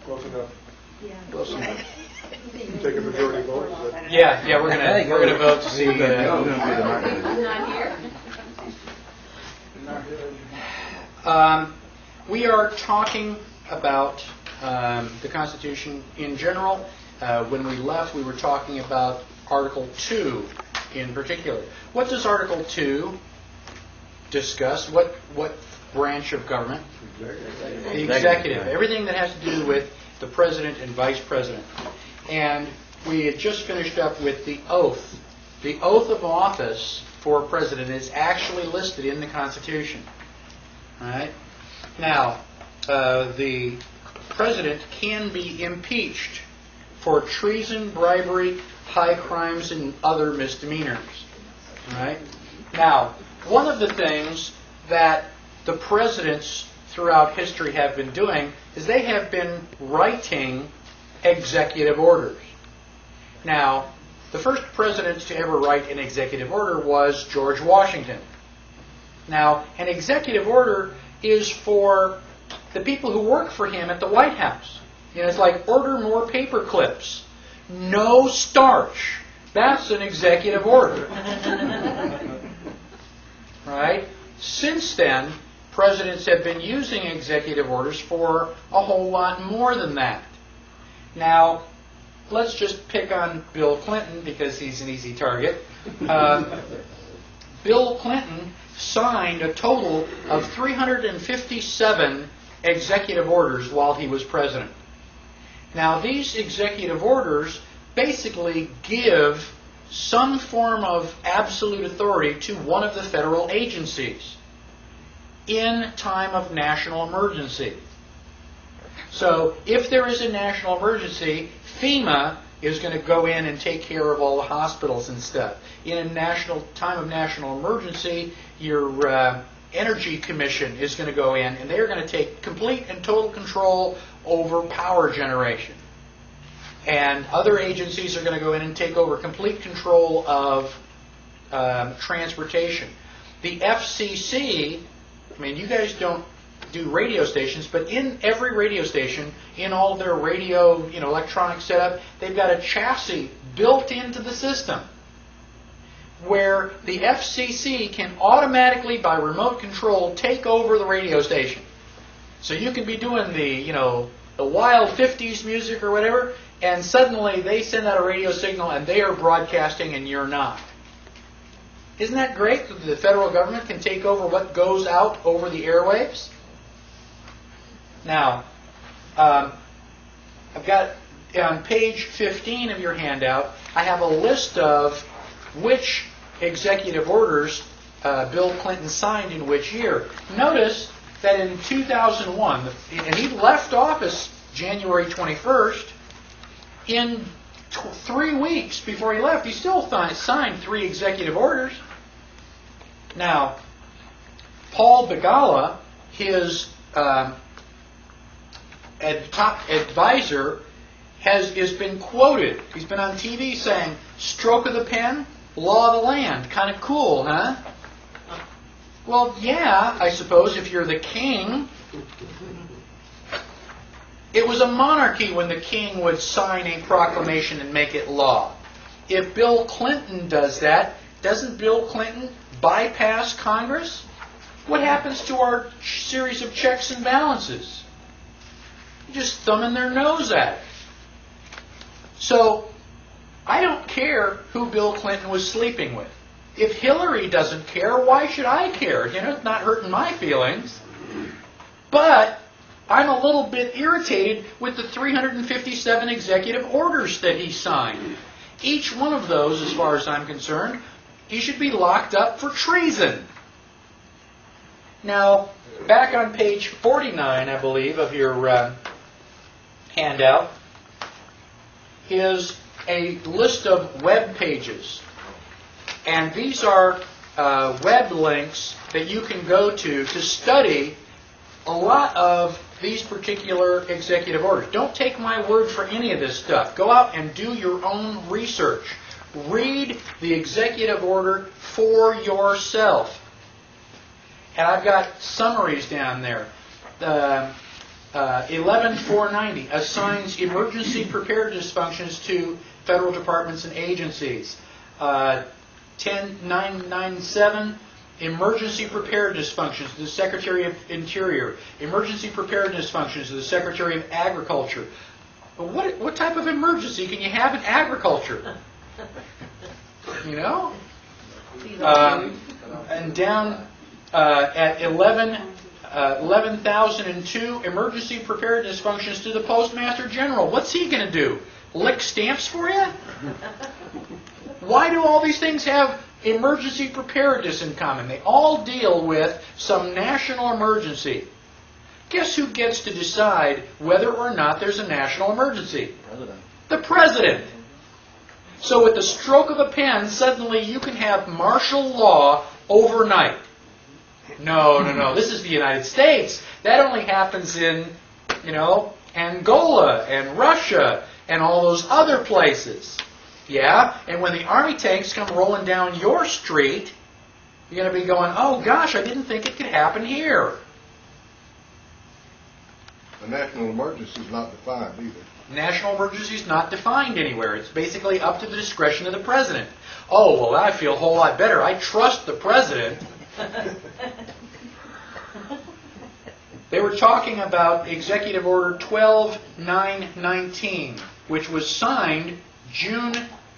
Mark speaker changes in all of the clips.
Speaker 1: Close enough.
Speaker 2: Yeah.
Speaker 1: Close enough. Take a majority vote.
Speaker 3: Yeah, we're gonna vote to see.
Speaker 4: Not here.
Speaker 3: We are talking about the Constitution in general. When we left, we were talking about Article 2 in particular. What does Article 2 discuss? What branch of government? The executive. Everything that has to do with the president and vice president. And we had just finished up with the oath. The oath of office for president is actually listed in the Constitution. All right? Now, the president can be impeached for treason, bribery, high crimes, and other misdemeanors. All right? Now, one of the things that the presidents throughout history have been doing is they have been writing executive orders. Now, the first president to ever write an executive order was George Washington. Now, an executive order is for the people who work for him at the White House. You know, it's like order more paper clips. No starch. That's an executive order. Right? Since then, presidents have been using executive orders for a whole lot more than that. Now, let's just pick on Bill Clinton because he's an easy target. Bill Clinton signed a total of 357 executive orders while he was president. Now, these executive orders basically give some form of absolute authority to one of the federal agencies in time of national emergency. So, if there is a national emergency, FEMA is going to go in and take care of all the hospitals and stuff. In a time of national emergency, your Energy Commission is going to go in, and they're going to take complete and total control over power generation. And other agencies are going to go in and take over complete control of transportation. The FCC, I mean, you guys don't do radio stations, but in every radio station, in all their radio, electronic setup, they've got a chassis built into the system where the FCC can automatically, by remote control, take over the radio station. So you can be doing the wild 50s music or whatever, and suddenly they send out a radio signal and they are broadcasting and you're not. Isn't that great that the federal government can take over what goes out over the airwaves? Now, I've got on page 15 of your handout, I have a list of which executive orders Bill Clinton signed in which year. Notice that in 2001, and he left office January 21st, in 3 weeks before he left, he still signed 3 executive orders. Now, Paul Begala, his top advisor, has been quoted. He's been on TV saying, "Stroke of the pen, law of the land." Kind of cool, huh? Well, yeah, I suppose if you're the king. It was a monarchy when the king would sign a proclamation and make it law. If Bill Clinton does that, doesn't Bill Clinton bypass Congress? What happens to our series of checks and balances? Just thumbing their nose at it. So, I don't care who Bill Clinton was sleeping with. If Hillary doesn't care, why should I care? It's not hurting my feelings. But I'm a little bit irritated with the 357 executive orders that he signed. Each one of those, as far as I'm concerned, he should be locked up for treason. Now, back on page 49, I believe, of your handout, is a list of web pages. And these are web links that you can go to study a lot of these particular executive orders. Don't take my word for any of this stuff. Go out and do your own research. Read the executive order for yourself. And I've got summaries down there. 11,490 assigns emergency preparedness functions to federal departments and agencies. 10,997 emergency preparedness functions to the Secretary of Interior. Emergency preparedness functions to the Secretary of Agriculture. But what type of emergency can you have in agriculture? You know? And down at 11,002 emergency preparedness functions to the Postmaster General. What's he going to do? Lick stamps for you? Why do all these things have emergency preparedness in common? They all deal with some national emergency. Guess who gets to decide whether or not there's a national emergency?
Speaker 2: President.
Speaker 3: The President. So with the stroke of a pen, suddenly you can have martial law overnight. No. This is the United States. That only happens in, Angola and Russia and all those other places. Yeah? And when the army tanks come rolling down your street, you're going to be going, oh gosh, I didn't think it could happen here.
Speaker 1: A national emergency is not defined either.
Speaker 3: National emergency is not defined anywhere. It's basically up to the discretion of the President. Oh, well, I feel a whole lot better. I trust the President. They were talking about Executive Order 12-919, which was signed June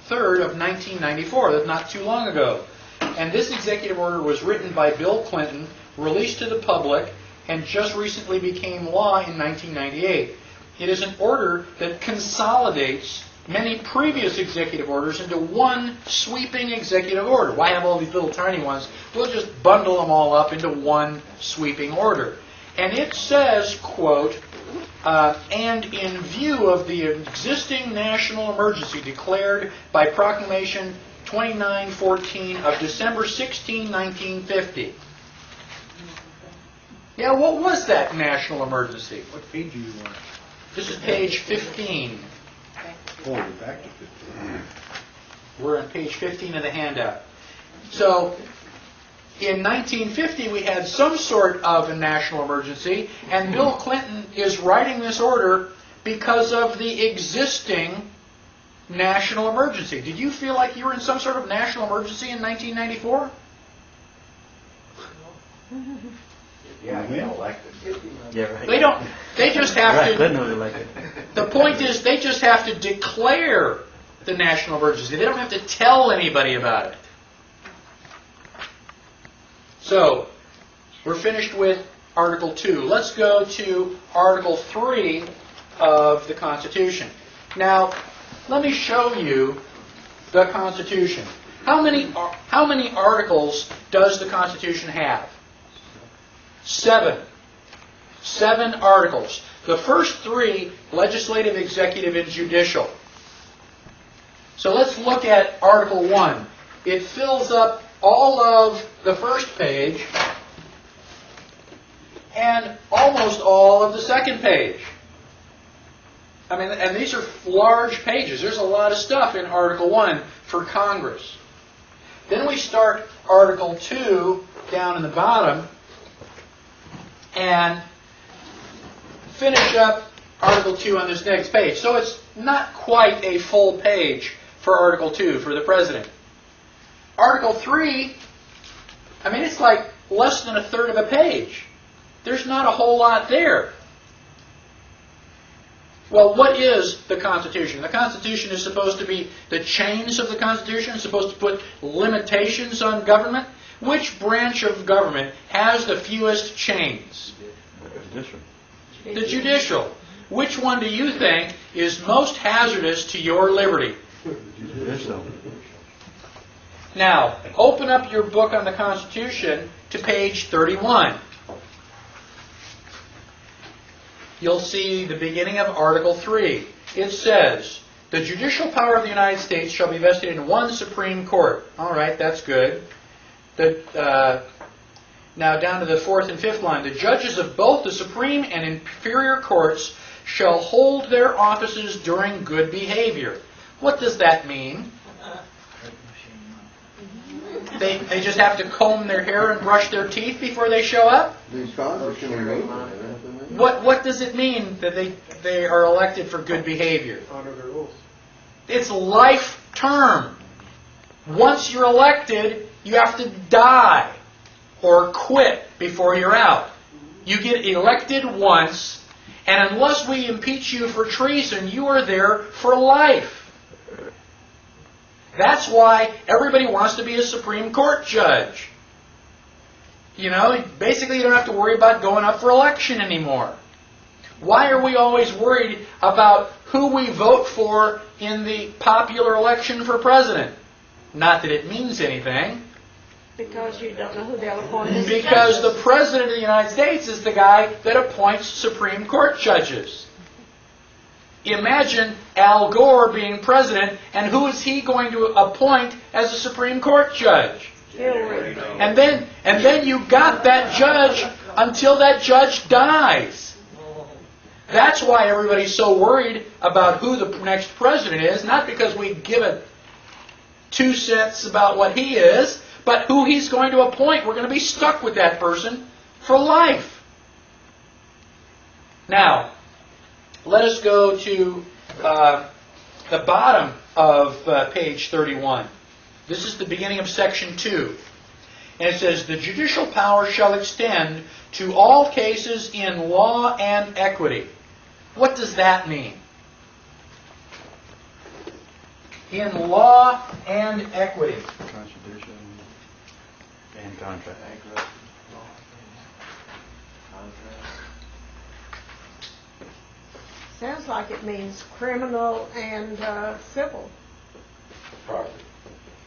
Speaker 3: 3rd of 1994. That's not too long ago. And this executive order was written by Bill Clinton, released to the public, and just recently became law in 1998. It is an order that consolidates many previous executive orders into one sweeping executive order. Why have all these little tiny ones? We'll just bundle them all up into one sweeping order. And it says, quote, and in view of the existing national emergency declared by Proclamation 2914 of December 16, 1950. Yeah, what was that national emergency?
Speaker 2: What page do you want?
Speaker 3: This is page 15.
Speaker 2: Oh, we're back to 15.
Speaker 3: We're on page 15 of the handout. So, in 1950, we had some sort of a national emergency, and Bill Clinton is writing this order because of the existing national emergency. Did you feel like you were in some sort of national emergency in 1994?
Speaker 2: Yeah, I got elected.
Speaker 5: Yeah, right.
Speaker 3: They don't. They just have
Speaker 5: Right,
Speaker 3: to.
Speaker 5: Clinton was elected.
Speaker 3: The point is, they just have to declare the national emergency. They don't have to tell anybody about it. So, we're finished with Article 2. Let's go to Article 3 of the Constitution. Now, let me show you the Constitution. How many articles does the Constitution have? 7. 7 articles. The first 3, legislative, executive, and judicial. So let's look at Article 1. It fills up all of the first page and almost all of the second page. I mean, and these are large pages. There's a lot of stuff in Article 1 for Congress. Then we start Article 2 down in the bottom and finish up Article 2 on this next page. So it's not quite a full page for Article 2 for the President. Article 3, I mean, it's like less than a third of a page. There's not a whole lot there. Well, what is the Constitution? The Constitution is supposed to be the chains of the Constitution. It's supposed to put limitations on government. Which branch of government has the fewest chains?
Speaker 5: Judicial.
Speaker 3: The judicial. Which one do you think is most hazardous to your liberty?
Speaker 5: Judicial.
Speaker 3: Now, open up your book on the Constitution to page 31. You'll see the beginning of Article 3. It says, the judicial power of the United States shall be vested in one Supreme Court. All right, that's good. Now down to the 4th and 5th line. The judges of both the Supreme and inferior courts shall hold their offices during good behavior. What does that mean? They just have to comb their hair and brush their teeth before they show up?
Speaker 1: These Congress can remove it.
Speaker 3: What does it mean that they are elected for good behavior?
Speaker 6: Honor their oath.
Speaker 3: It's life term. Once you're elected, you have to die or quit before you're out. You get elected once, and unless we impeach you for treason, you are there for life. That's why everybody wants to be a Supreme Court judge. You know, basically you don't have to worry about going up for election anymore. Why are we always worried about who we vote for in the popular election for president? Not that it means anything.
Speaker 4: Because you don't know who they'll appoint as
Speaker 3: Because the
Speaker 4: judges.
Speaker 3: President of the United States is the guy that appoints Supreme Court judges. Imagine Al Gore being president, and who is he going to appoint as a Supreme Court judge?
Speaker 4: Hillary.
Speaker 3: And then you got that judge until that judge dies. That's why everybody's so worried about who the next president is, not because we give a 2 cents about what he is, but who he's going to appoint. We're going to be stuck with that person for life. Now, let us go to the bottom of page 31. This is the beginning of section 2. And it says, the judicial power shall extend to all cases in law and equity. What does that mean? In law and equity.
Speaker 5: Constitution and contract.
Speaker 4: Sounds like it means criminal and civil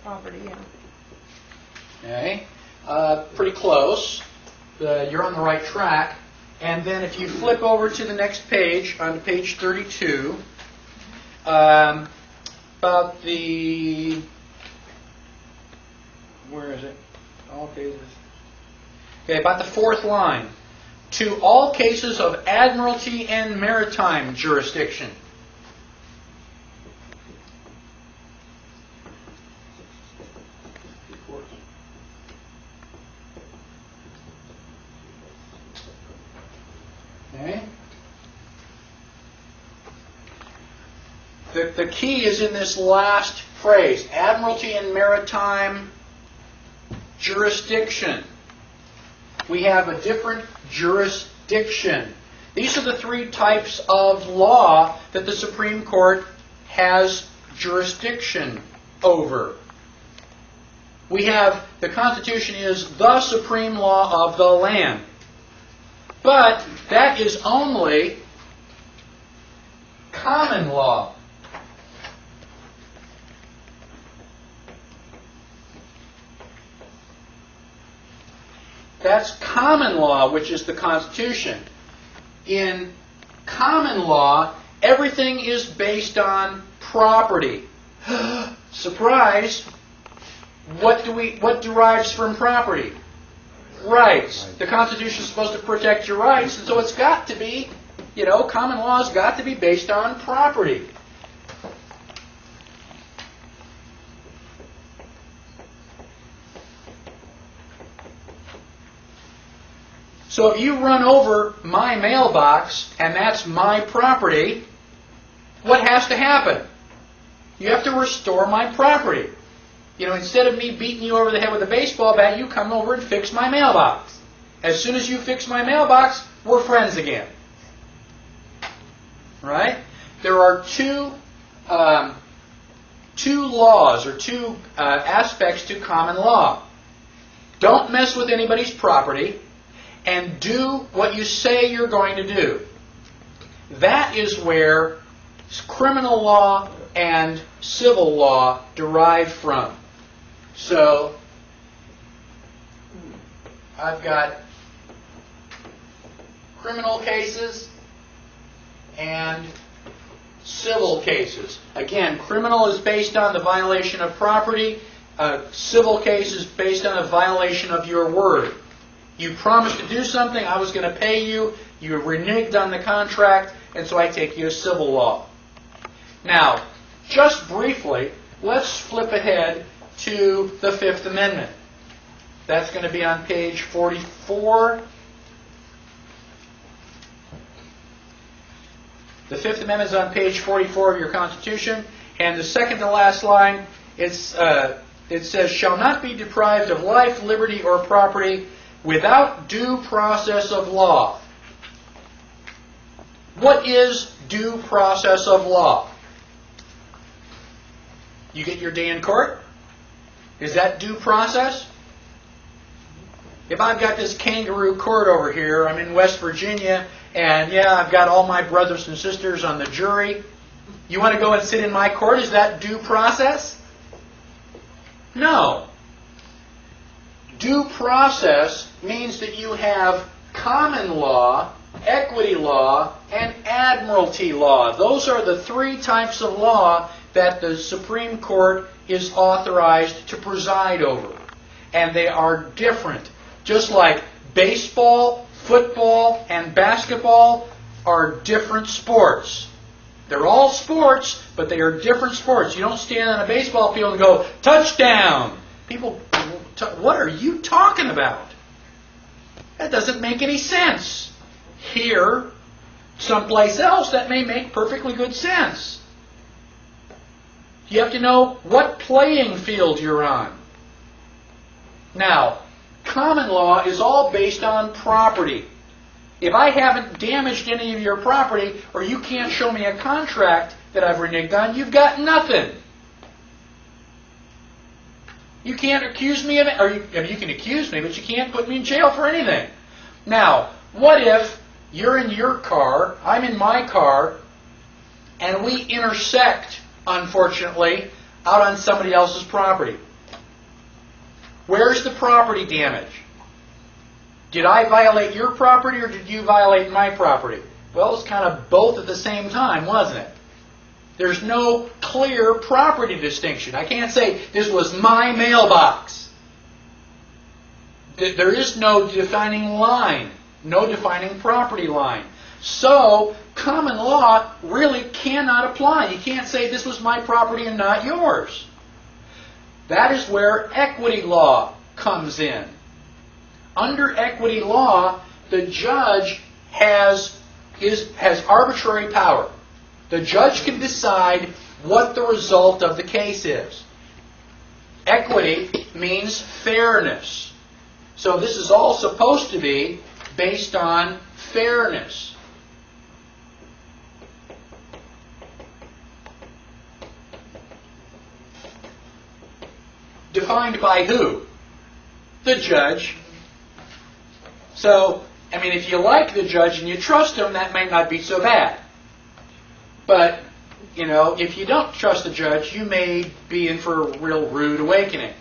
Speaker 4: property, yeah.
Speaker 3: Okay, pretty close. You're on the right track. And then if you flip over to the next page, on page 32, about the, where is it? All cases. Okay, about the 4th line. To all cases of admiralty and maritime jurisdiction. Okay. The key is in this last phrase, admiralty and maritime jurisdiction. We have a different jurisdiction. These are the 3 types of law that the Supreme Court has jurisdiction over. We have, the Constitution is the supreme law of the land. But that is only common law. That's common law, which is the Constitution. In common law, everything is based on property. Surprise! What derives from property? Rights. The Constitution is supposed to protect your rights, and so it's got to be, common law has got to be based on property. So if you run over my mailbox, and that's my property, what has to happen? You have to restore my property. Instead of me beating you over the head with a baseball bat, you come over and fix my mailbox. As soon as you fix my mailbox, we're friends again. Right? There are two laws, or two aspects to common law. Don't mess with anybody's property, and do what you say you're going to do. That is where criminal law and civil law derive from. So, I've got criminal cases and civil cases. Again, criminal is based on the violation of property. Civil case is based on a violation of your word. You promised to do something, I was going to pay you, you reneged on the contract, and so I take you to civil law. Now, just briefly, let's flip ahead to the 5th Amendment. That's going to be on page 44. The Fifth Amendment is on page 44 of your Constitution, and the second to last line, it says, shall not be deprived of life, liberty, or property without due process of law. What is due process of law? You get your day in court? Is that due process? If I've got this kangaroo court over here, I'm in West Virginia, and yeah, I've got all my brothers and sisters on the jury. You want to go and sit in my court? Is that due process? No. Due process means that you have common law, equity law, and admiralty law. Those are the three types of law that the Supreme Court is authorized to preside over. And they are different. Just like baseball, football, and basketball are different sports. They're all sports, but they are different sports. You don't stand on a baseball field and go, touchdown! People, what are you talking about? That doesn't make any sense. Here, someplace else, that may make perfectly good sense. You have to know what playing field you're on. Now, common law is all based on property. If I haven't damaged any of your property, or you can't show me a contract that I've reneged on, you've got nothing. You can't accuse me of it, or you can accuse me, but you can't put me in jail for anything. Now, what if you're in your car, I'm in my car, and we intersect, unfortunately, out on somebody else's property? Where's the property damage? Did I violate your property or did you violate my property? Well, it's kind of both at the same time, wasn't it? There's no clear property distinction. I can't say this was my mailbox. There is no defining line, no defining property line. So, common law really cannot apply. You can't say this was my property and not yours. That is where equity law comes in. Under equity law, the judge has arbitrary power. The judge can decide what the result of the case is. Equity means fairness. So this is all supposed to be based on fairness. Defined by who? The judge. So, I mean, if you like the judge and you trust him, that may not be so bad. But, you know, if you don't trust the judge, you may be in for a real rude awakening.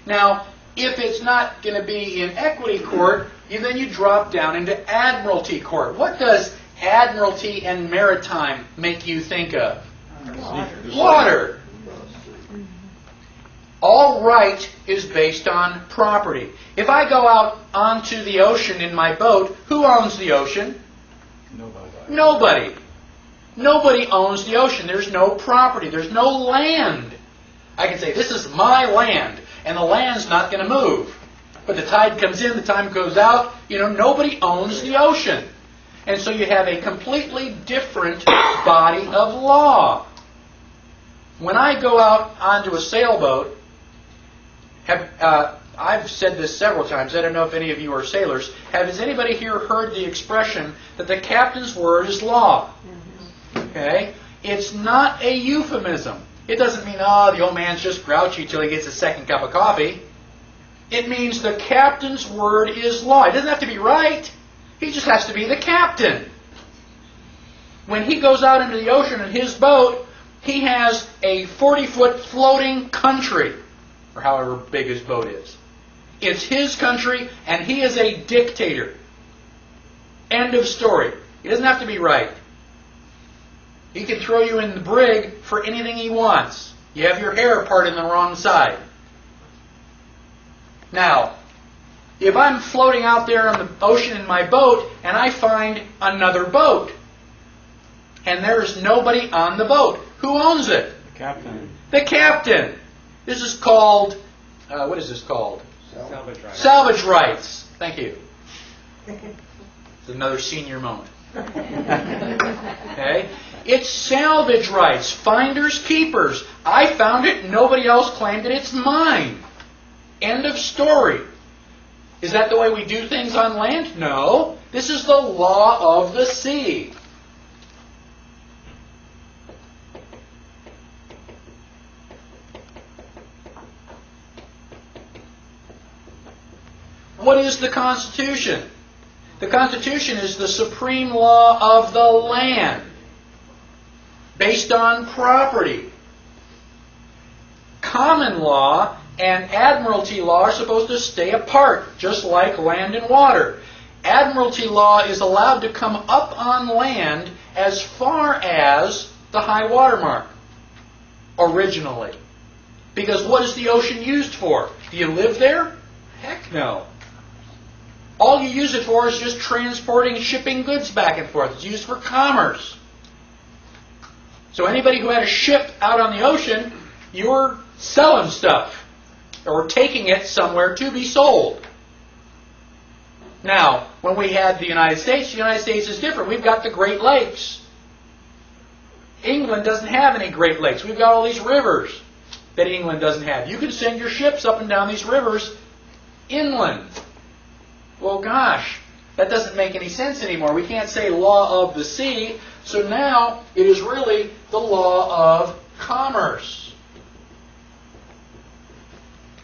Speaker 3: Now, if it's not going to be in equity court, then you drop down into admiralty court. What does admiralty and maritime make you think of? Water. All right is based on property. If I go out onto the ocean in my boat, who owns the ocean?
Speaker 5: Nobody.
Speaker 3: Nobody. Nobody owns the ocean. There's no property. There's no land. I can say, this is my land, and the land's not going to move. But the tide comes in, the tide goes out. You know, nobody owns the ocean. And so you have a completely different body of law. When I go out onto a sailboat, I've said this several times. I don't know if any of you are sailors. Has anybody here heard the expression that the captain's word is law? Okay? It's not a euphemism. It doesn't mean, the old man's just grouchy till he gets a second cup of coffee. It means the captain's word is law. He doesn't have to be right. He just has to be the captain. When he goes out into the ocean in his boat, he has a 40-foot floating country, or however big his boat is. It's his country, and he is a dictator. End of story. He doesn't have to be right. He can throw you in the brig for anything he wants. You have your hair parted on the wrong side. Now, if I'm floating out there on the ocean in my boat, and I find another boat, and there's nobody on the boat, who owns it?
Speaker 5: The captain.
Speaker 3: The captain. This is called, what is this called?
Speaker 5: Salvage rights.
Speaker 3: Salvage rights. Thank you. It's another senior moment. Okay? It's salvage rights, finders, keepers. I found it, nobody else claimed it, it's mine. End of story. Is that the way we do things on land? No. This is the law of the sea. What is the Constitution? The Constitution is the supreme law of the land, based on property. Common law and admiralty law are supposed to stay apart, just like land and water. Admiralty law is allowed to come up on land as far as the high water mark, originally. Because what is the ocean used for? Do you live there? Heck no. All you use it for is just transporting and shipping goods back and forth. It's used for commerce. So anybody who had a ship out on the ocean, you were selling stuff or taking it somewhere to be sold. Now, when we had the United States is different. We've got the Great Lakes. England doesn't have any Great Lakes. We've got all these rivers that England doesn't have. You can send your ships up and down these rivers inland. Well, gosh, that doesn't make any sense anymore. We can't say law of the sea, so now it is really the law of commerce.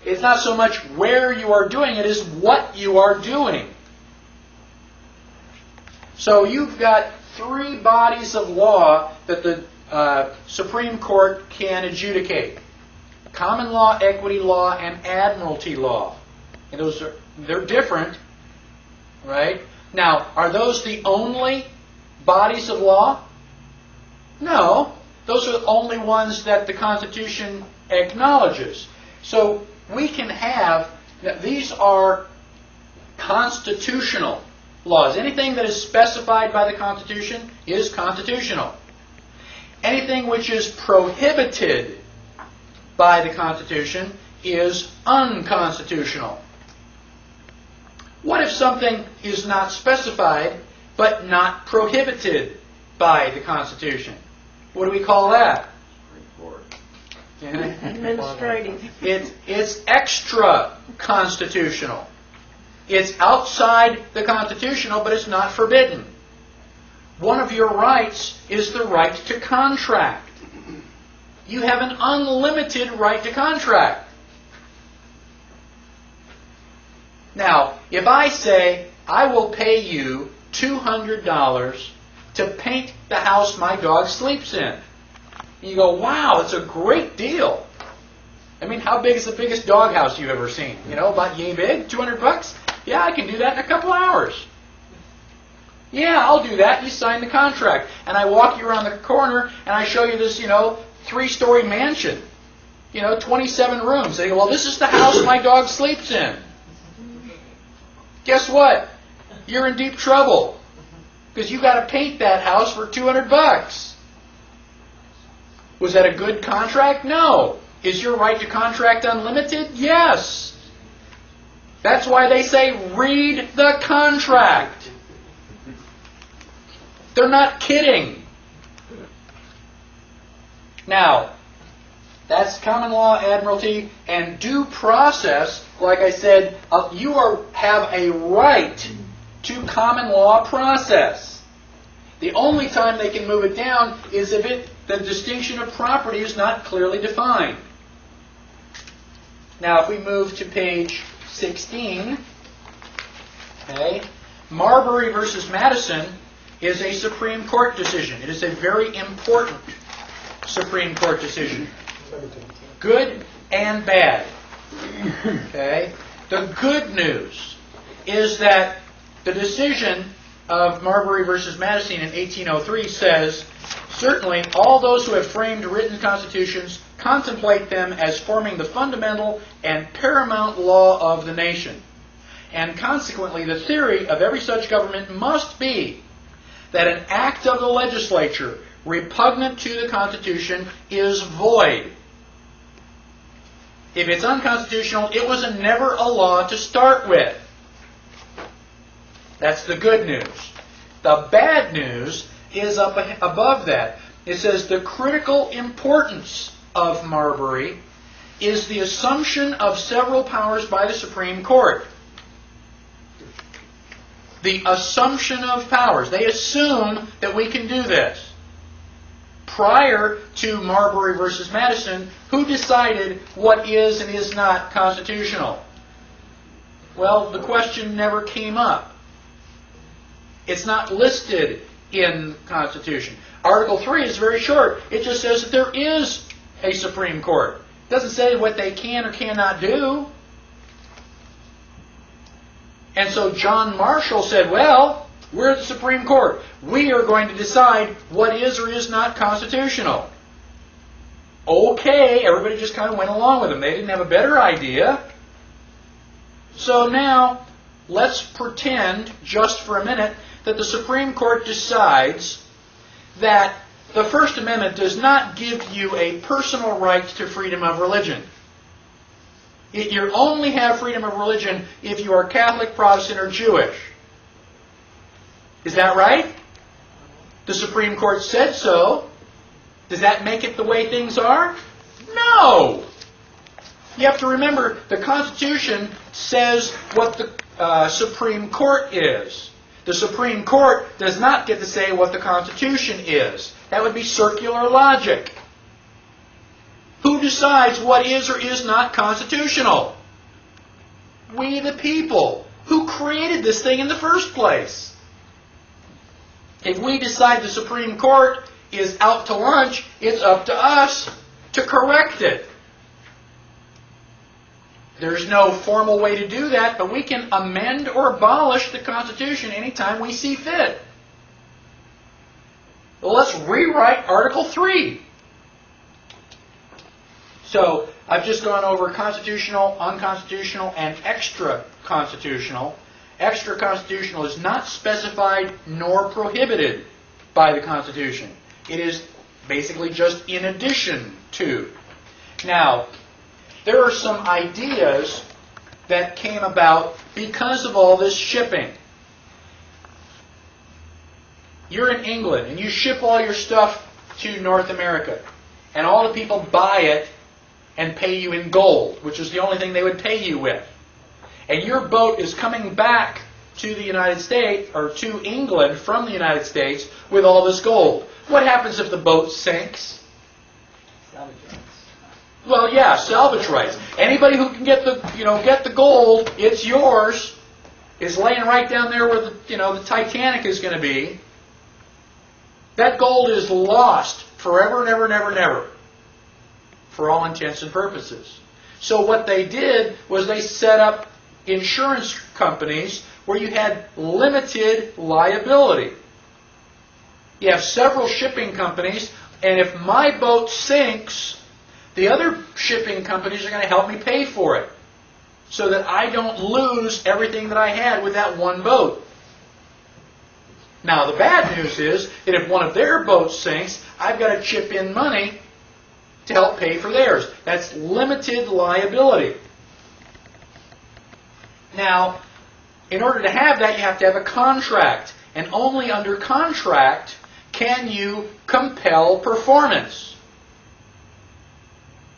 Speaker 3: It's not so much where you are doing it, it's what you are doing. So you've got three bodies of law that the Supreme Court can adjudicate. Common law, equity law, and admiralty law. And they're different. Right? Now, are those the only bodies of law? No. Those are the only ones that the Constitution acknowledges. So we can have, these are constitutional laws. Anything that is specified by the Constitution is constitutional. Anything which is prohibited by the Constitution is unconstitutional. What if something is not specified but not prohibited by the Constitution? What do we call that?
Speaker 4: Administrative.
Speaker 3: It's extra constitutional. It's outside the constitutional, but it's not forbidden. One of your rights is the right to contract. You have an unlimited right to contract. Now, if I say, I will pay you $200 to paint the house my dog sleeps in, you go, wow, it's a great deal. I mean, how big is the biggest dog house you've ever seen? You know, about yay big? $200? Yeah, I can do that in a couple hours. Yeah, I'll do that. You sign the contract. And I walk you around the corner and I show you this, 3-story mansion. 27 rooms. They go, well, this is the house my dog sleeps in. Guess what? You're in deep trouble. Because you got to paint that house for $200. Was that a good contract? No. Is your right to contract unlimited? Yes. That's why they say read the contract. They're not kidding. Now, that's common law, admiralty, and due process. Like I said, you have a right to common law process. The only time they can move it down is if the distinction of property is not clearly defined. Now, if we move to page 16, okay, Marbury versus Madison is a Supreme Court decision. It is a very important Supreme Court decision. Good and bad. Okay? The good news is that the decision of Marbury versus Madison in 1803 says, certainly all those who have framed written constitutions contemplate them as forming the fundamental and paramount law of the nation. And consequently, the theory of every such government must be that an act of the legislature repugnant to the Constitution is void. If it's unconstitutional, it was never a law to start with. That's the good news. The bad news is up above that. It says the critical importance of Marbury is the assumption of several powers by the Supreme Court. The assumption of powers. They assume that we can do this. Prior to Marbury versus Madison, who decided what is and is not constitutional? Well, the question never came up. It's not listed in the Constitution. Article 3 is very short. It just says that there is a Supreme Court. It doesn't say what they can or cannot do. And so John Marshall said, well, we're the Supreme Court. We are going to decide what is or is not constitutional. Okay, everybody just kind of went along with them. They didn't have a better idea. So now, let's pretend, just for a minute, that the Supreme Court decides that the First Amendment does not give you a personal right to freedom of religion. You only have freedom of religion if you are Catholic, Protestant, or Jewish. Is that right? The Supreme Court said so. Does that make it the way things are? No! You have to remember, the Constitution says what the Supreme Court is. The Supreme Court does not get to say what the Constitution is. That would be circular logic. Who decides what is or is not constitutional? We the people. Who created this thing in the first place? If we decide the Supreme Court is out to lunch, it's up to us to correct it. There's no formal way to do that, but we can amend or abolish the Constitution anytime we see fit. Well, let's rewrite Article 3. So, I've just gone over constitutional, unconstitutional, and extra-constitutional. Extra-constitutional is not specified nor prohibited by the Constitution. It is basically just in addition to. Now, there are some ideas that came about because of all this shipping. You're in England and you ship all your stuff to North America, and all the people buy it and pay you in gold, which is the only thing they would pay you with. And your boat is coming back to the United States, or to England from the United States, with all this gold. What happens if the boat sinks? Well, yeah, salvage rights. Anybody who can get the gold, it's yours. Is laying right down there where the Titanic is going to be. That gold is lost forever and ever and ever and ever, for all intents and purposes. So what they did was they set up insurance companies where you had limited liability. You have several shipping companies, and if my boat sinks, the other shipping companies are going to help me pay for it, so that I don't lose everything that I had with that one boat. Now, the bad news is that if one of their boats sinks, I've got to chip in money to help pay for theirs. That's limited liability. Now, in order to have that, you have to have a contract. And only under contract can you compel performance.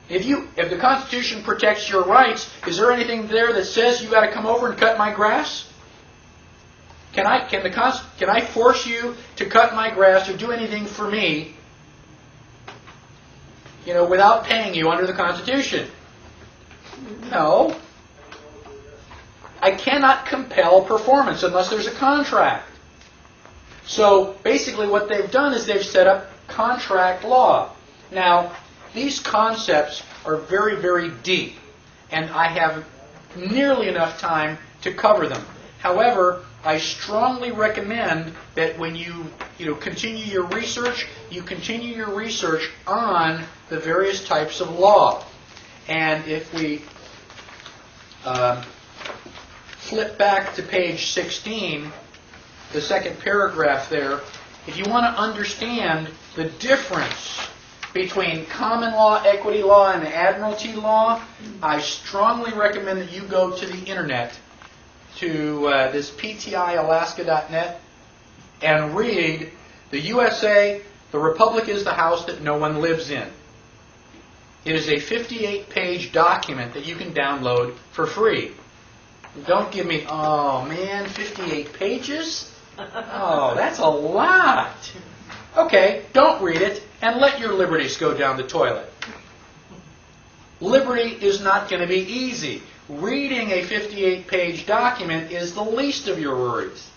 Speaker 3: If the Constitution protects your rights, is there anything there that says you've got to come over and cut my grass? Can I force you to cut my grass or do anything for me, without paying you under the Constitution? No. I cannot compel performance unless there's a contract. So basically what they've done is they've set up contract law. Now, these concepts are very, very deep, and I have nearly enough time to cover them. However, I strongly recommend that when you continue your research, you continue your research on the various types of law. And if we flip back to page 16, the second paragraph there, if you want to understand the difference between common law, equity law, and admiralty law, I strongly recommend that you go to the internet, to this ptialaska.net, and read the USA, the Republic is the house that no one lives in. It is a 58-page document that you can download for free. Don't give me, oh man, 58 pages? Oh, that's a lot. Okay, don't read it and let your liberties go down the toilet. Liberty is not going to be easy. Reading a 58-page document is the least of your worries.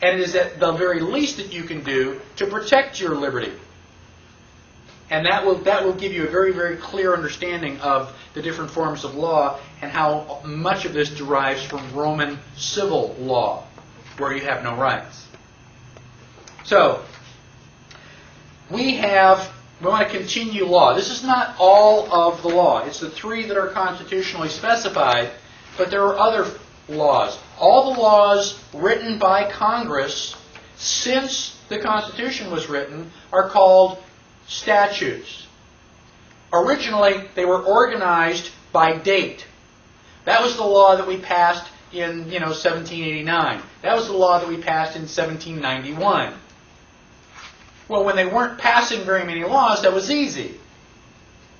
Speaker 3: And it is at the very least that you can do to protect your liberty. And that will give you a very, very clear understanding of the different forms of law and how much of this derives from Roman civil law, where you have no rights. So, we want to continue law. This is not all of the law. It's the 3 that are constitutionally specified, but there are other laws. All the laws written by Congress since the Constitution was written are called statutes. Originally, they were organized by date. That was the law that we passed in 1789. That was the law that we passed in 1791. Well, when they weren't passing very many laws, that was easy.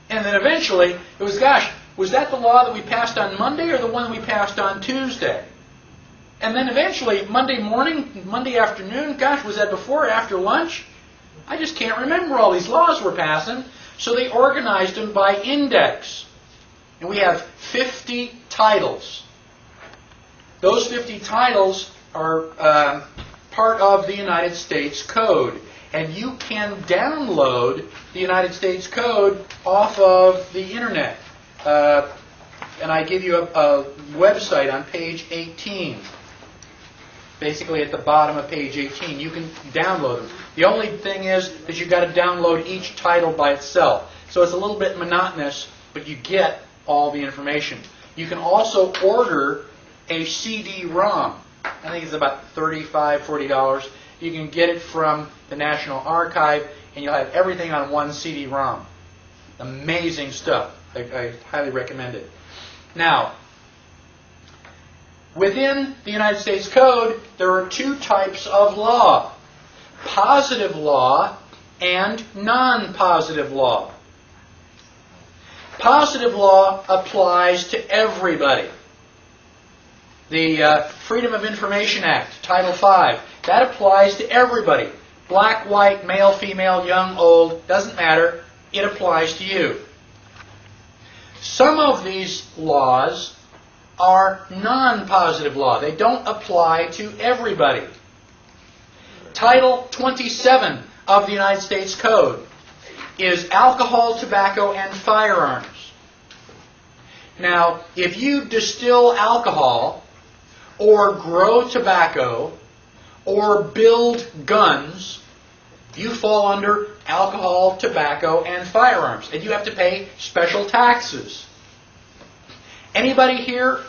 Speaker 3: And then eventually, it was, gosh, was that the law that we passed on Monday or the one we passed on Tuesday? And then eventually, Monday morning, Monday afternoon, gosh, was that before or after lunch? I just can't remember all these laws we're passing. So they organized them by index. And we have 50 titles. Those 50 titles are part of the United States Code. And you can download the United States Code off of the internet. And I give you a website on page 18. Basically at the bottom of page 18. You can download them. The only thing is that you've got to download each title by itself. So it's a little bit monotonous, but you get all the information. You can also order a CD-ROM. I think it's about $35, $40. You can get it from the National Archive, and you'll have everything on one CD-ROM. Amazing stuff. I highly recommend it. Now, within the United States Code, there are 2 types of law. Positive law and non-positive law. Positive law applies to everybody. The Freedom of Information Act, Title V, that applies to everybody. Black, white, male, female, young, old, doesn't matter. It applies to you. Some of these laws are non-positive law. They don't apply to everybody. Title 27 of the United States Code is alcohol, tobacco, and firearms. Now, if you distill alcohol, or grow tobacco, or build guns, you fall under alcohol, tobacco, and firearms. And you have to pay special taxes. Anybody here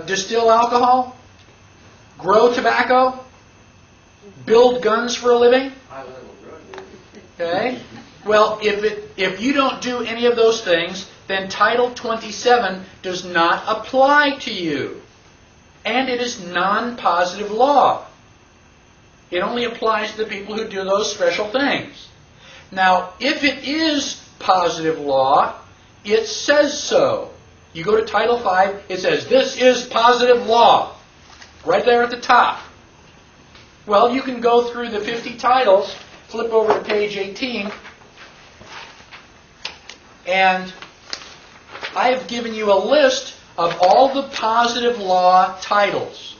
Speaker 3: distill alcohol? Grow tobacco? Build guns for a living? Okay. Well, if you don't do any of those things, then Title 27 does not apply to you. And it is non-positive law. It only applies to the people who do those special things. Now, if it is positive law, it says so. You go to Title V, it says, this is positive law. Right there at the top. Well, you can go through the 50 titles, flip over to page 18, and I have given you a list of all the positive law titles.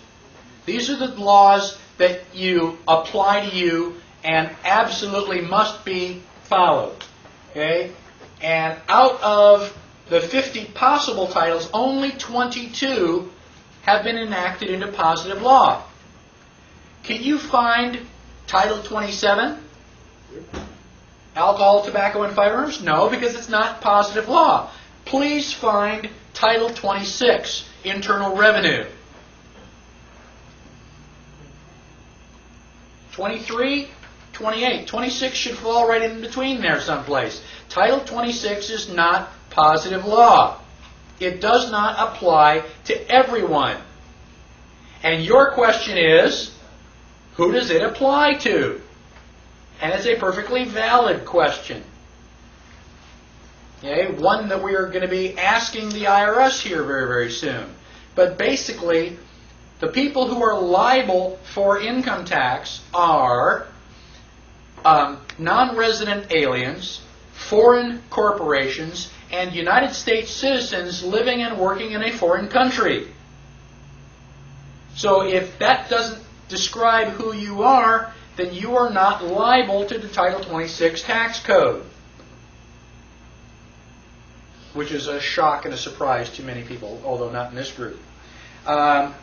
Speaker 3: These are the laws that you apply to you and absolutely must be followed. Okay? And out of the 50 possible titles, only 22 have been enacted into positive law. Can you find Title 27? Alcohol, tobacco, and firearms? No, because it's not positive law. Please find Title 26, Internal Revenue. 23, 28. 26 should fall right in between there someplace. Title 26 is not positive law. It does not apply to everyone. And your question is, Who does it apply to? And it's a perfectly valid question. Okay, one that we are going to be asking the IRS here very, very soon. But basically, the people who are liable for income tax are non-resident aliens, foreign corporations, and United States citizens living and working in a foreign country. So if that doesn't describe who you are, then you are not liable to the Title 26 tax code, which is a shock and a surprise to many people, although not in this group. Now,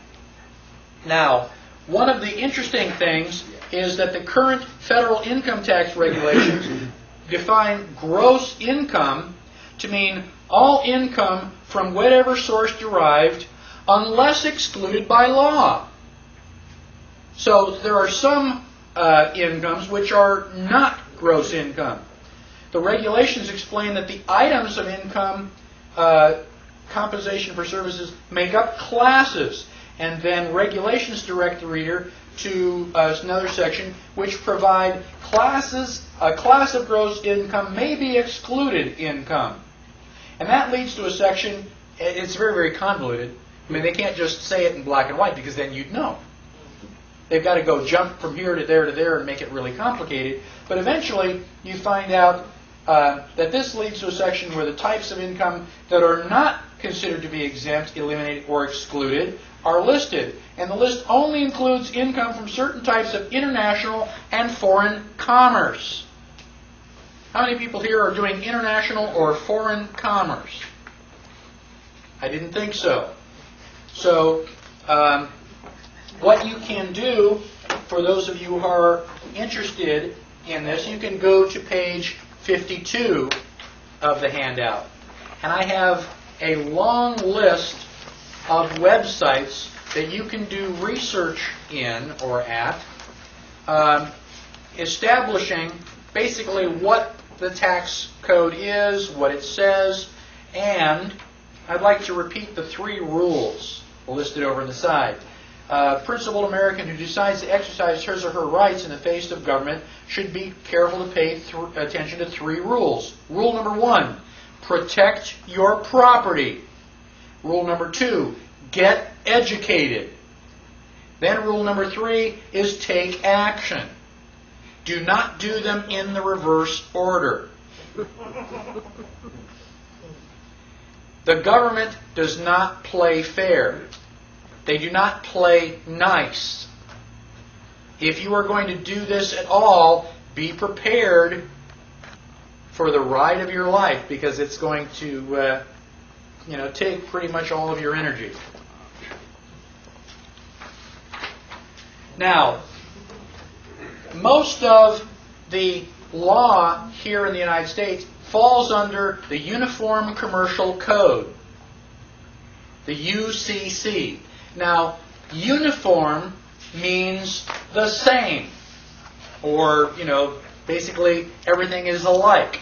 Speaker 3: one of the interesting things is that the current federal income tax regulations define gross income to mean all income from whatever source derived unless excluded by law. So there are some incomes which are not gross income. The regulations explain that the items of income compensation for services make up classes, and then regulations direct the reader to another section which provide classes. A class of gross income may be excluded income. And that leads to a section, it's very, very convoluted. I mean, they can't just say it in black and white because then you'd know. They've got to go jump from here to there and make it really complicated. But eventually, you find out that this leads to a section where the types of income that are not considered to be exempt, eliminated, or excluded are listed. And the list only includes income from certain types of international and foreign commerce. How many people here are doing international or foreign commerce? I didn't think so. So, what you can do, for those of you who are interested in this, you can go to page 52 of the handout. And I have a long list of websites that you can do research in or at, establishing basically what the tax code is, what it says, and I'd like to repeat the 3 rules listed over on the side. Principled American who decides to exercise his or her rights in the face of government should be careful to pay attention to 3 rules. Rule number 1, protect your property. Rule number 2, get educated. Then rule number 3 is take action. Do not do them in the reverse order. The government does not play fair. They do not play nice. If you are going to do this at all, be prepared for the ride of your life, because it's going to take pretty much all of your energy. Now, most of the law here in the United States falls under the Uniform Commercial Code, the UCC. Now, uniform means the same, or, basically everything is alike.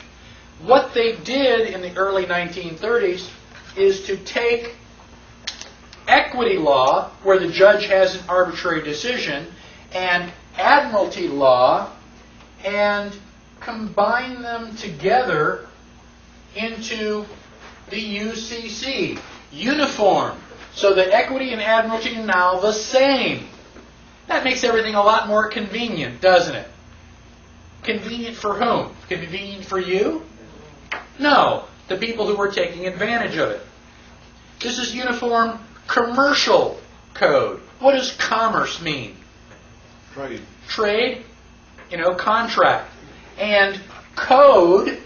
Speaker 3: What they did in the early 1930s is to take equity law, where the judge has an arbitrary decision, and admiralty law, and combine them together into the UCC, uniform. So that equity and admiralty are now the same. That makes everything a lot more convenient, doesn't it? Convenient for whom? Convenient for you? No, the people who are taking advantage of it. This is Uniform Commercial Code. What does commerce mean?
Speaker 1: Trade.
Speaker 3: Trade, contract. And code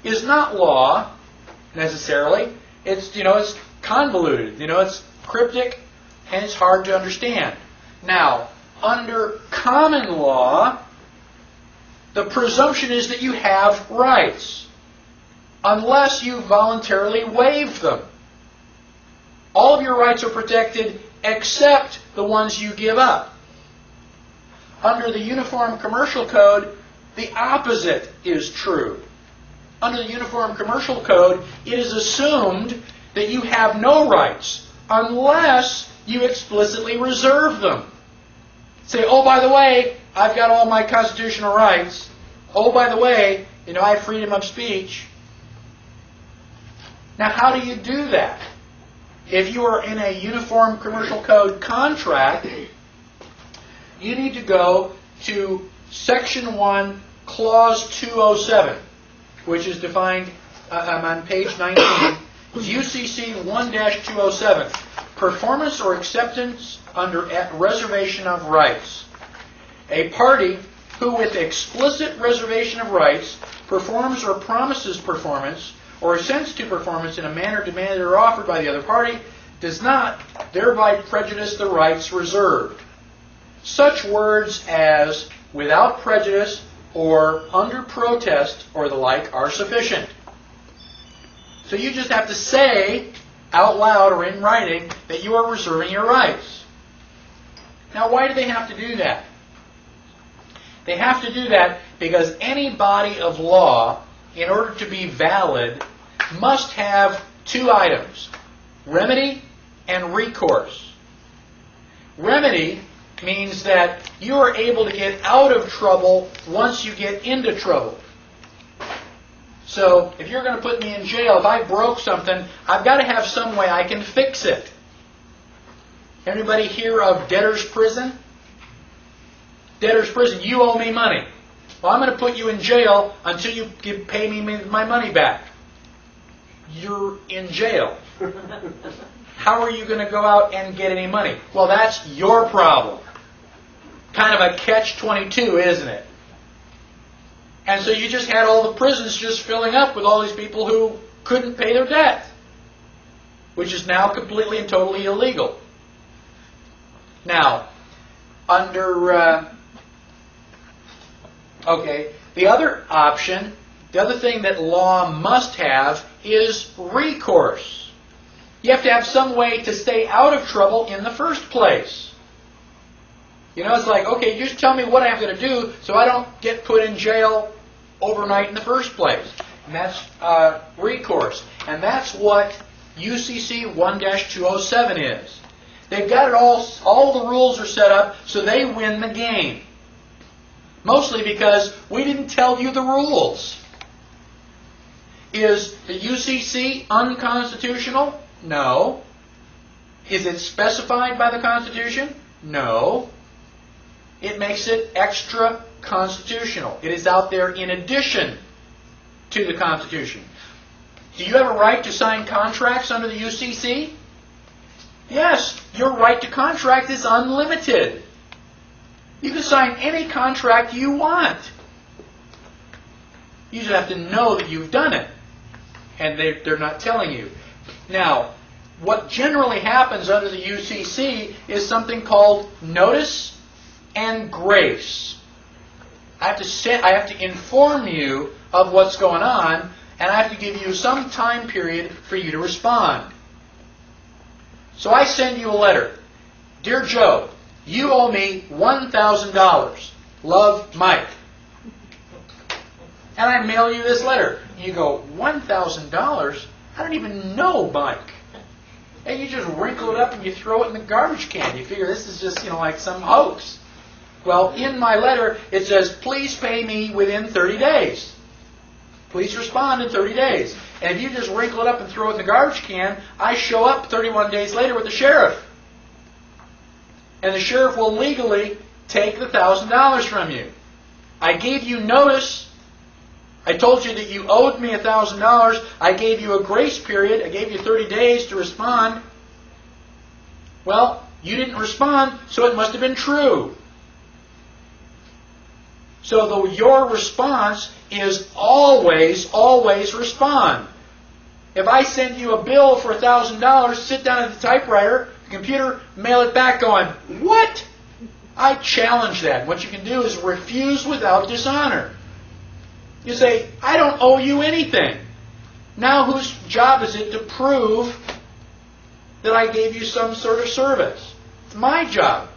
Speaker 3: is not law, necessarily. It's convoluted. It's cryptic, and it's hard to understand. Now, under common law, the presumption is that you have rights, unless you voluntarily waive them. All of your rights are protected except the ones you give up. Under the Uniform Commercial Code, the opposite is true. Under the Uniform Commercial Code, it is assumed that you have no rights unless you explicitly reserve them. say, oh, by the way, I've got all my constitutional rights. Oh, by the way, I have freedom of speech. Now, how do you do that? If you are in a Uniform Commercial Code contract, you need to go to Section 1, Clause 207, which is defined on page 19, UCC 1-207, performance or acceptance under reservation of rights. A party who with explicit reservation of rights performs or promises performance or assents to performance in a manner demanded or offered by the other party does not thereby prejudice the rights reserved. Such words as without prejudice or under protest or the like are sufficient. So you just have to say out loud or in writing that you are reserving your rights. Now, why do they have to do that? They have to do that because any body of law, in order to be valid, must have two items: remedy and recourse. Remedy means that you are able to get out of trouble once you get into trouble. So if you're going to put me in jail, if I broke something, I've got to have some way I can fix it. Anybody hear of debtor's prison? Debtor's prison, you owe me money. Well, I'm going to put you in jail until you pay me my money back. You're in jail. How are you going to go out and get any money? Well, that's your problem. Kind of a catch-22, isn't it? And so you just had all the prisons just filling up with all these people who couldn't pay their debt, which is now completely and totally illegal. Now, under... the other option, the other thing that law must have is recourse. You have to have some way to stay out of trouble in the first place. It's like, okay, just tell me what I'm going to do so I don't get put in jail overnight in the first place. And that's recourse. And that's what UCC 1-207 is. They've got it all the rules are set up so they win the game. Mostly because we didn't tell you the rules. Is the UCC unconstitutional? No. Is it specified by the Constitution? No. It makes it extra constitutional. It is out there in addition to the Constitution. Do you have a right to sign contracts under the UCC? Yes, your right to contract is unlimited. You can sign any contract you want. You just have to know that you've done it. And they're not telling you. Now, what generally happens under the UCC is something called notice and grace. I have to inform you of what's going on, and I have to give you some time period for you to respond. So I send you a letter. Dear Joe, you owe me $1,000. Love, Mike. And I mail you this letter. You go, $1,000? I don't even know Mike. And you just wrinkle it up and you throw it in the garbage can. You figure this is just, like some hoax. Well, in my letter, it says, please pay me within 30 days. Please respond in 30 days. And if you just wrinkle it up and throw it in the garbage can, I show up 31 days later with the sheriff. And the sheriff will legally take the $1,000 from you. I gave you notice. I told you that you owed me $1,000. I gave you a grace period. I gave you 30 days to respond. Well, you didn't respond, so it must have been true. So your response is always, always respond. If I send you a bill for $1,000, sit down at the typewriter, the computer, mail it back going, what? I challenge that. What you can do is refuse without dishonor. You say, I don't owe you anything. Now whose job is it to prove that I gave you some sort of service? It's my job.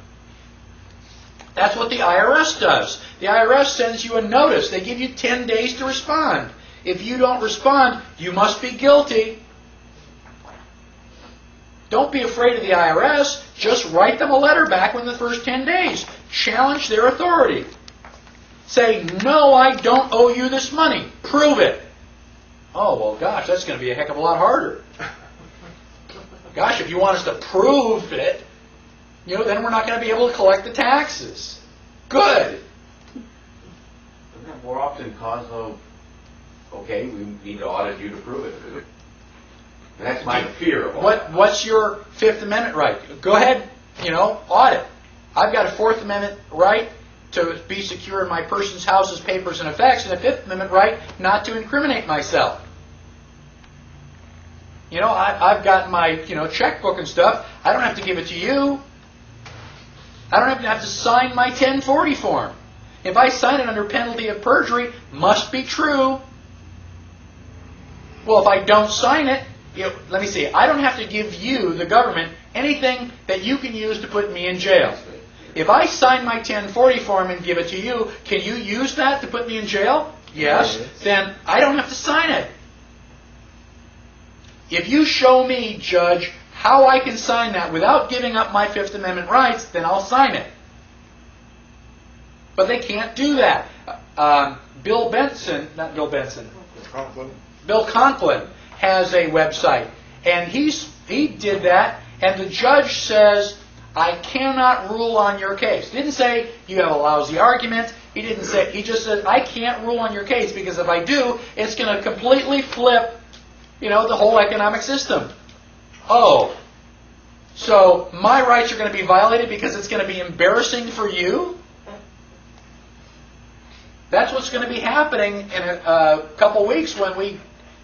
Speaker 3: That's what the IRS does. The IRS sends you a notice. They give you 10 days to respond. If you don't respond, you must be guilty. Don't be afraid of the IRS. Just write them a letter back within the first 10 days. Challenge their authority. Say, no, I don't owe you this money. Prove it. Oh, well, gosh, that's going to be a heck of a lot harder. Gosh, if you want us to prove it, then we're not going to be able to collect the taxes. Good.
Speaker 2: Doesn't that more often cause of, okay, we need to audit you to prove it? And that's my fear of audit.
Speaker 3: What's your Fifth Amendment right? Go ahead, audit. I've got a Fourth Amendment right to be secure in my person's, house's, papers, and effects, and a Fifth Amendment right not to incriminate myself. I've got my, checkbook and stuff. I don't have to give it to you. I don't even have to sign my 1040 form. If I sign it under penalty of perjury, must be true. Well, if I don't sign it, let me see, I don't have to give you, the government, anything that you can use to put me in jail. If I sign my 1040 form and give it to you, can you use that to put me in jail? Yes. Then I don't have to sign it. If you show me, Judge, how I can sign that without giving up my Fifth Amendment rights, then I'll sign it. But they can't do that. Bill Conklin has a website, and he did that, and the judge says, I cannot rule on your case. He didn't say you have a lousy argument. He just said, I can't rule on your case because if I do, it's going to completely flip, the whole economic system. Oh, so my rights are going to be violated because it's going to be embarrassing for you? That's what's going to be happening in a couple weeks when we,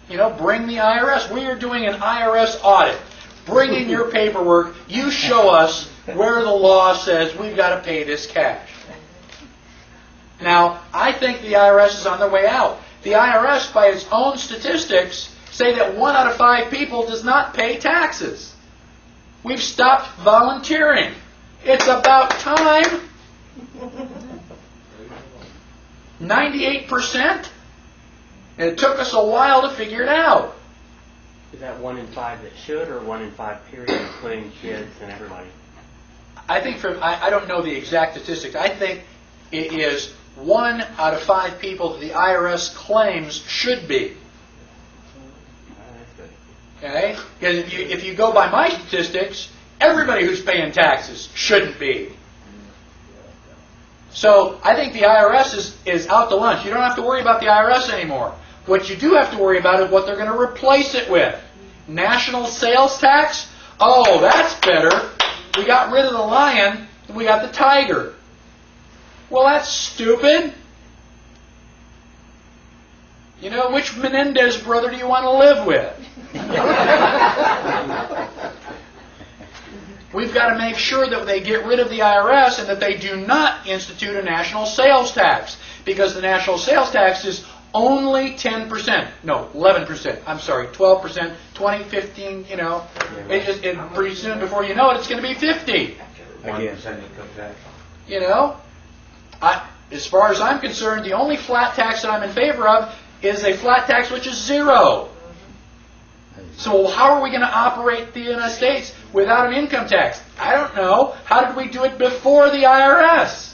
Speaker 3: bring the IRS. We are doing an IRS audit. Bring in your paperwork. You show us where the law says we've got to pay this cash. Now, I think the IRS is on their way out. The IRS, by its own statistics, say that 1 out of 5 people does not pay taxes. We've stopped volunteering. It's about time. 98%? And it took us a while to figure it out.
Speaker 6: Is that 1 in 5 that should, or 1 in 5 period, including kids and everybody?
Speaker 3: I think I don't know the exact statistics. I think it is 1 out of 5 people that the IRS claims should be. Okay? Because if you go by my statistics, everybody who's paying taxes shouldn't be. So I think the IRS is out to lunch. You don't have to worry about the IRS anymore. What you do have to worry about is what they're going to replace it with. National sales tax? Oh, that's better. We got rid of the lion, and we got the tiger. Well, that's stupid. Which Menendez brother do you want to live with? We've got to make sure that they get rid of the IRS and that they do not institute a national sales tax, because the national sales tax is only 10%. No, 11%. I'm sorry, 12%, 20, 15, pretty soon before you know it, it's going to be 50.
Speaker 2: Again, income tax.
Speaker 3: As far as I'm concerned, the only flat tax that I'm in favor of is a flat tax which is 0. So how are we going to operate the United States without an income tax? I don't know. How did we do it before the IRS?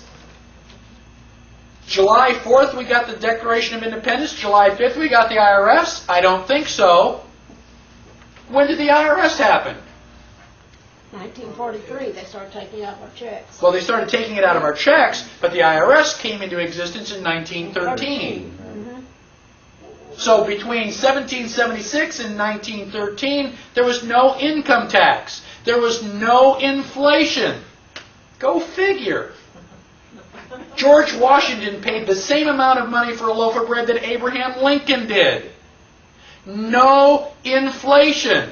Speaker 3: July 4th, we got the Declaration of Independence. July 5th, we got the IRS. I don't think so. When did the IRS happen?
Speaker 4: 1943, they started taking out our checks.
Speaker 3: Well, they started taking it out of our checks, but the IRS came into existence in 1913. So between 1776 and 1913, there was no income tax. There was no inflation. Go figure. George Washington paid the same amount of money for a loaf of bread that Abraham Lincoln did. No inflation.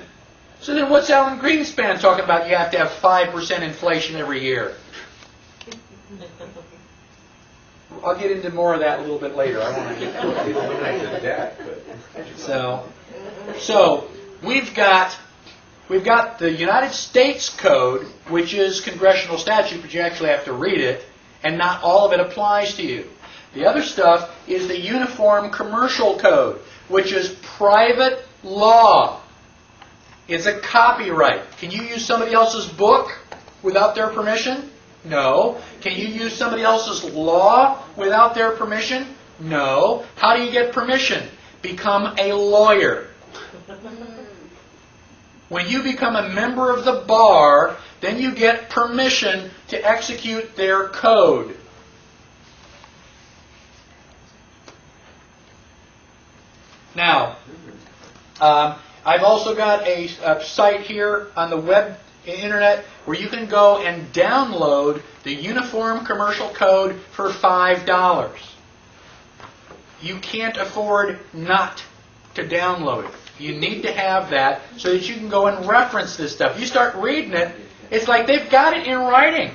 Speaker 3: So then what's Alan Greenspan talking about? You have to have 5% inflation every year. I'll get into more of that a little bit later. I want to get that. So we've got the United States Code, which is congressional statute, but you actually have to read it, and not all of it applies to you. The other stuff is the Uniform Commercial Code, which is private law. It's a copyright. Can you use somebody else's book without their permission? No. Can you use somebody else's law without their permission? No. How do you get permission? Become a lawyer. When you become a member of the bar, then you get permission to execute their code. Now, I've also got a site here on the web internet where you can go and download the Uniform Commercial Code for $5. You can't afford not to download it. You need to have that so that you can go and reference this stuff. You start reading it, it's like they've got it in writing.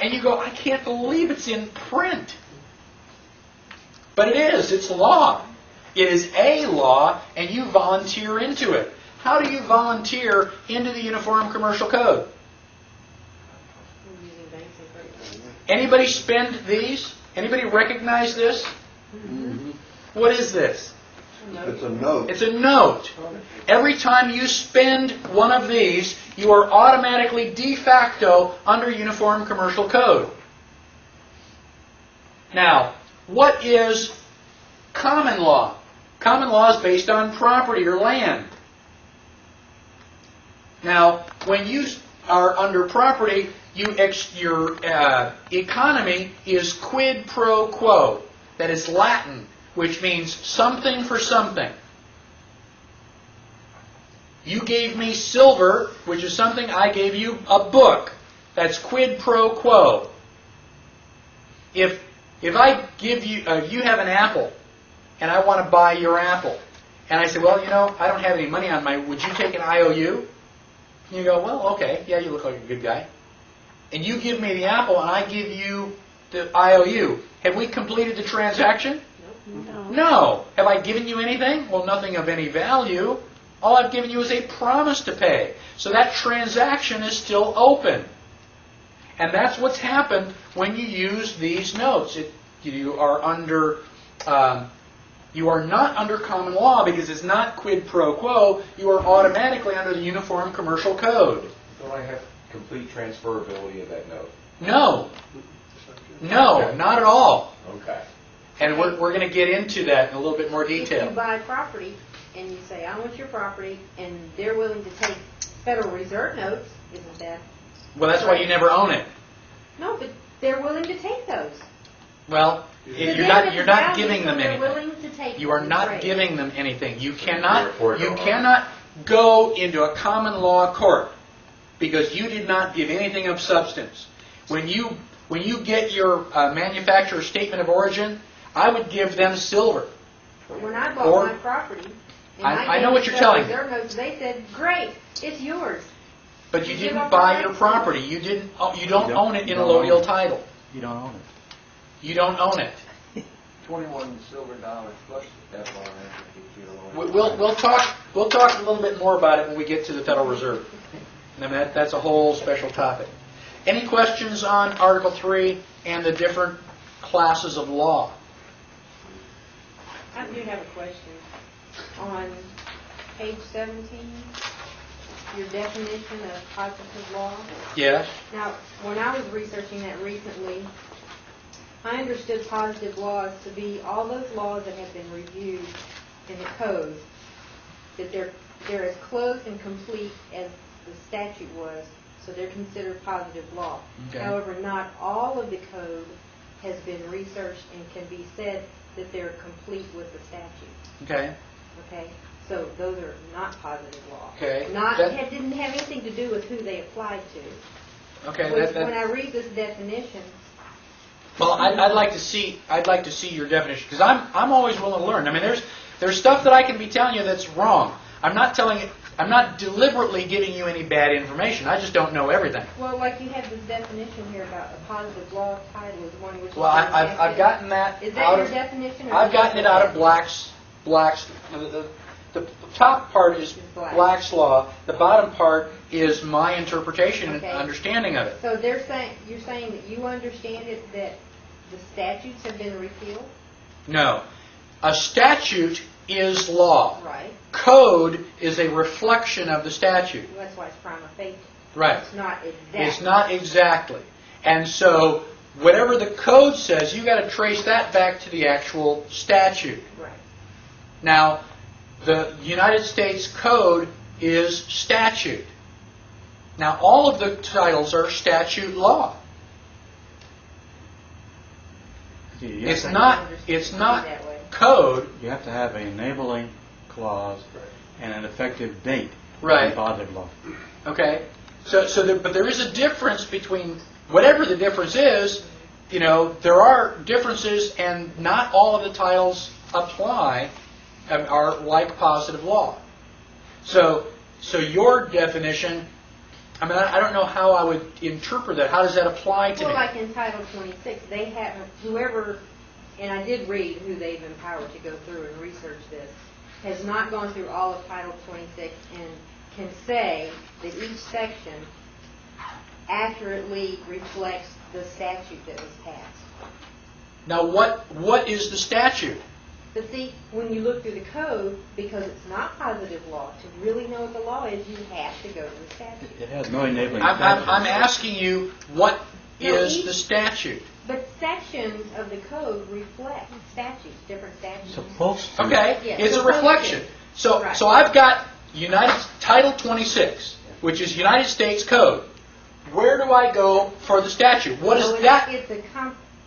Speaker 3: And you go, I can't believe it's in print. But it is. It's law. It is a law, and you volunteer into it. How do you volunteer into the Uniform Commercial Code? Anybody spend these? Anybody recognize this?
Speaker 1: Mm-hmm.
Speaker 3: What is this?
Speaker 1: It's a note.
Speaker 3: It's a note. Every time you spend one of these, you are automatically de facto under Uniform Commercial Code. Now, what is common law? Common law is based on property or land. Now, when you are under property, your economy is quid pro quo. That is Latin, which means something for something. You gave me silver, which is something. I gave you a book. That's quid pro quo. If I give you, you have an apple, and I want to buy your apple, and I say, well, you know, I don't have any money on my, would you take an IOU? And you go, well, okay, yeah, you look like a good guy. And you give me the apple, and I give you the IOU. Have we completed the transaction?
Speaker 4: No.
Speaker 3: No. Have I given you anything? Well, nothing of any value. All I've given you is a promise to pay. So that transaction is still open. And that's what's happened when you use these notes. You are not under common law because it's not quid pro quo. You are automatically under the Uniform Commercial Code.
Speaker 2: Don't I have complete transferability of that note?
Speaker 3: No. No, not at all.
Speaker 2: Okay.
Speaker 3: And we're going to get into that in a little bit more
Speaker 7: If you
Speaker 3: detail.
Speaker 7: buy property and you say, I want your property, and they're willing to take Federal Reserve notes, isn't that?
Speaker 3: Well, that's why you never own it.
Speaker 7: No, but they're willing to take those.
Speaker 3: Well,
Speaker 7: To
Speaker 3: you're
Speaker 7: them,
Speaker 3: not
Speaker 7: it's
Speaker 3: giving
Speaker 7: valuable,
Speaker 3: them
Speaker 7: they're
Speaker 3: anything.
Speaker 7: willing to take
Speaker 3: You are
Speaker 7: them.
Speaker 3: not
Speaker 7: Right.
Speaker 3: giving them anything. You
Speaker 2: Therefore,
Speaker 3: cannot go into a common law court because you did not give anything of substance. When you get your manufacturer's statement of origin, I would give them silver.
Speaker 7: But when I bought
Speaker 3: Or-
Speaker 7: my property, and
Speaker 3: I
Speaker 7: gave
Speaker 3: know what
Speaker 7: the
Speaker 3: you're
Speaker 7: Federal
Speaker 3: telling me.
Speaker 7: Reserve notes, they said, great, it's yours.
Speaker 3: But you
Speaker 7: You give
Speaker 3: didn't
Speaker 7: up
Speaker 3: buy
Speaker 7: your
Speaker 3: your
Speaker 7: rights.
Speaker 3: property. You don't own it in a
Speaker 5: don't own
Speaker 3: allodial
Speaker 5: it.
Speaker 3: title.
Speaker 5: You don't own it.
Speaker 3: You don't own it.
Speaker 1: $21 silver plus the FRA.
Speaker 3: We'll talk a little bit more about it when we get to the Federal Reserve. I mean, that's a whole special topic. Any questions on Article 3 and the different classes of law?
Speaker 7: I do have a question. On page 17, your definition of positive law.
Speaker 3: Yes.
Speaker 7: Now, when I was researching that recently, I understood positive laws to be all those laws that have been reviewed in the code, that they're as close and complete as the statute was, so they're considered positive law.
Speaker 3: Okay.
Speaker 7: However, not all of the code has been researched and can be said that they're complete with the statute.
Speaker 3: Okay.
Speaker 7: Okay? So those are not positive law.
Speaker 3: Okay.
Speaker 7: Didn't have anything to do with who they applied to.
Speaker 3: Okay.
Speaker 7: When I read this definition,
Speaker 3: Well, I'd like to see your definition because I'm always willing to learn. I mean, there's stuff that I can be telling you that's wrong. I'm not deliberately giving you any bad information. I just don't know everything.
Speaker 7: well, like you have this definition here about a positive law title is one which.
Speaker 3: Well, I've gotten that
Speaker 7: Is that
Speaker 3: out
Speaker 7: your
Speaker 3: of
Speaker 7: definition? Or
Speaker 3: I've
Speaker 7: is that
Speaker 3: gotten it out of Black's. The top part is Black's law. The bottom part is my interpretation
Speaker 7: Okay.
Speaker 3: and understanding of it.
Speaker 7: So you're saying that you understand it that the statutes have been repealed?
Speaker 3: No, a statute is law.
Speaker 7: Right.
Speaker 3: Code is a reflection of the statute.
Speaker 7: That's why it's prima facie.
Speaker 3: Right.
Speaker 7: It's not exact.
Speaker 3: It's not exactly. And so whatever the code says, you got to trace that back to the actual statute.
Speaker 7: Right.
Speaker 3: Now, the United States Code is statute. Now, all of the titles are statute law.
Speaker 5: See, you
Speaker 3: It's
Speaker 5: have
Speaker 3: not
Speaker 7: That way.
Speaker 3: code.
Speaker 5: you have to have an enabling clause and an effective date.
Speaker 3: Right.
Speaker 5: In positive law.
Speaker 3: Okay? But there is a difference between, whatever the difference is, you know, there are differences, and not all of the titles apply, are like positive law. So your definition, I mean, I don't know how I would interpret that. How does that apply to
Speaker 7: Well,
Speaker 3: me?
Speaker 7: like in Title 26, they have, whoever, and I did read who they've empowered to go through and research this, has not gone through all of Title 26 and can say that each section accurately reflects the statute that was passed.
Speaker 3: Now, what is the statute?
Speaker 7: But see, when you look through the code, because it's not positive law, to really know what the law is, you have to go to the statute.
Speaker 5: It has no enabling
Speaker 3: I'm asking you, what
Speaker 7: No,
Speaker 3: is the statute?
Speaker 7: But sections of the code reflect statutes, different statutes.
Speaker 5: Supposed to.
Speaker 3: Okay,
Speaker 7: Yeah,
Speaker 3: it's a
Speaker 7: supposed
Speaker 3: reflection.
Speaker 7: to.
Speaker 3: So,
Speaker 7: Right.
Speaker 3: so I've got Title 26, which is United States Code. Where do I go for the statute? What is
Speaker 7: So
Speaker 3: that?
Speaker 7: It's a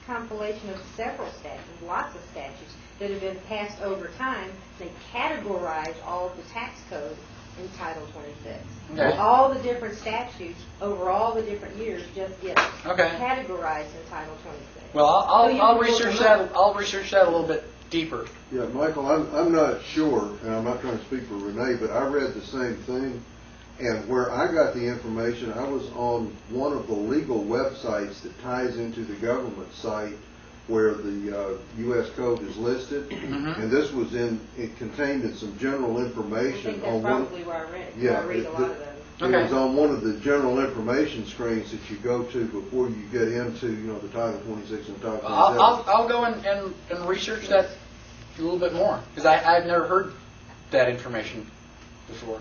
Speaker 7: compilation of several statutes, lots of statutes that have been passed over time. They categorize all of the tax code in Title 26.
Speaker 3: Okay.
Speaker 7: All the different statutes over all the different years just get
Speaker 3: Okay.
Speaker 7: categorized in Title 26.
Speaker 3: Well,
Speaker 7: So you
Speaker 3: I'll
Speaker 7: can look
Speaker 3: research
Speaker 7: them up.
Speaker 3: that. I'll research that a little bit deeper.
Speaker 1: Yeah, Michael, I'm not sure, and I'm not trying to speak for Renee, but I read the same thing, and where I got the information, I was on one of the legal websites that ties into the government site where the U.S. Code is listed, and this was it contained in some general
Speaker 7: I
Speaker 1: information
Speaker 7: think
Speaker 1: on
Speaker 7: that's
Speaker 1: one.
Speaker 7: probably where I read it. 'Cause
Speaker 1: Yeah,
Speaker 7: I read a lot of those.
Speaker 1: It
Speaker 3: Okay.
Speaker 1: was on one of the general information screens that you go to before you get into, the Title 26 and Title 27.
Speaker 3: I'll go and research that a little bit more, because I've never heard that information before.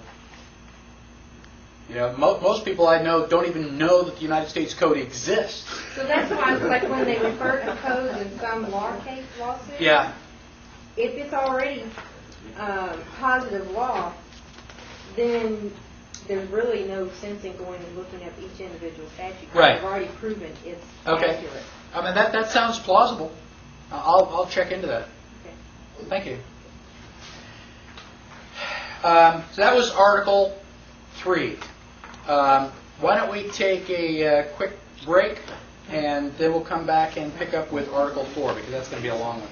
Speaker 3: Most people I know don't even know that the United States Code exists.
Speaker 7: So that's why, like, when they refer to codes in some lawsuits,
Speaker 3: Yeah.
Speaker 7: if it's already positive law, then there's really no sense in going and looking up each individual statute.
Speaker 3: Right.
Speaker 7: I've already proven it's
Speaker 3: Okay.
Speaker 7: accurate.
Speaker 3: I mean, that sounds plausible. I'll check into that.
Speaker 7: Okay.
Speaker 3: Thank you. So that was Article 3. Why don't we take a quick break, and then we'll come back and pick up with Article 4, because that's going to be a long one.